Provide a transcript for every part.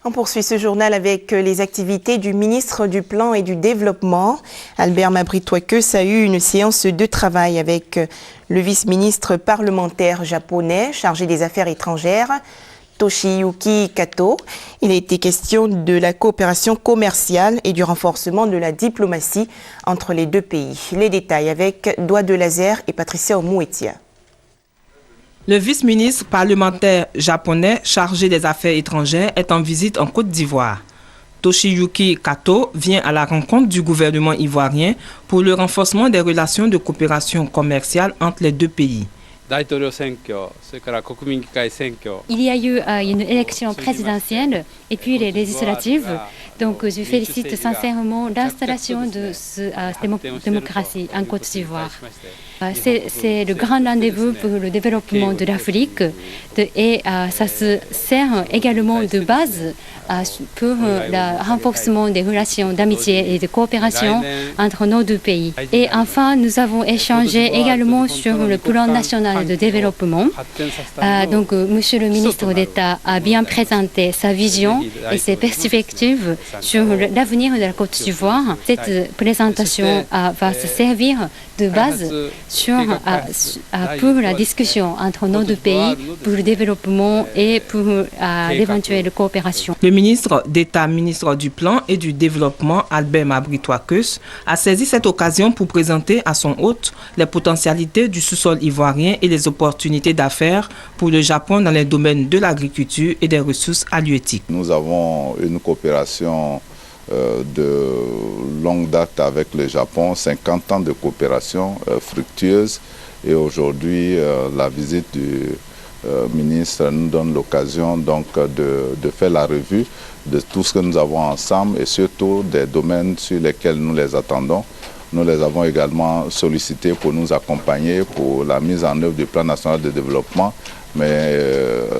On poursuit ce journal avec les activités du ministre du Plan et du Développement. Albert Mabritoakos a eu une séance de travail avec le vice-ministre parlementaire japonais chargé des Affaires étrangères, Toshiyuki Kato. Il a été question de la coopération commerciale et du renforcement de la diplomatie entre les deux pays. Les détails avec Doigt de Laser et Patricia Omouetia. Le vice-ministre parlementaire japonais chargé des affaires étrangères est en visite en Côte d'Ivoire. Toshiyuki Kato vient à la rencontre du gouvernement ivoirien pour le renforcement des relations de coopération commerciale entre les deux pays. Il y a eu une élection présidentielle et puis les législatives. Donc je félicite sincèrement l'installation de cette démocratie en Côte d'Ivoire. C'est le grand rendez-vous pour le développement de l'Afrique et ça se sert également de base pour le renforcement des relations d'amitié et de coopération entre nos deux pays. Et enfin, nous avons échangé également sur le plan national de développement. Donc, Monsieur le ministre d'État a bien présenté sa vision et ses perspectives sur l'avenir de la Côte d'Ivoire. Cette présentation va se servir de base pour la discussion entre nos deux pays, pour le développement et pour l'éventuelle coopération. Le ministre d'État, ministre du Plan et du Développement, Albert Mabritoakos, a saisi cette occasion pour présenter à son hôte les potentialités du sous-sol ivoirien et les opportunités d'affaires pour le Japon dans les domaines de l'agriculture et des ressources halieutiques. Nous avons une coopération de longue date avec le Japon, 50 ans de coopération fructueuse, et aujourd'hui la visite du ministre nous donne l'occasion donc de faire la revue de tout ce que nous avons ensemble et surtout des domaines sur lesquels nous les attendons. Nous les avons également sollicités pour nous accompagner pour la mise en œuvre du plan national de développement, mais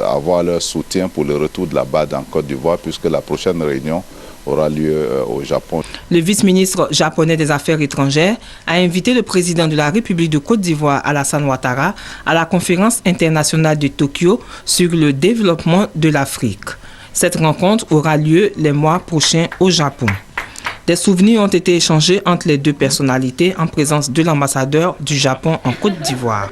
avoir leur soutien pour le retour de la BAD en Côte d'Ivoire, puisque la prochaine réunion aura lieu au Japon. Le vice-ministre japonais des Affaires étrangères a invité le président de la République de Côte d'Ivoire, Alassane Ouattara, à la conférence internationale de Tokyo sur le développement de l'Afrique. Cette rencontre aura lieu les mois prochains au Japon. Des souvenirs ont été échangés entre les deux personnalités en présence de l'ambassadeur du Japon en Côte d'Ivoire.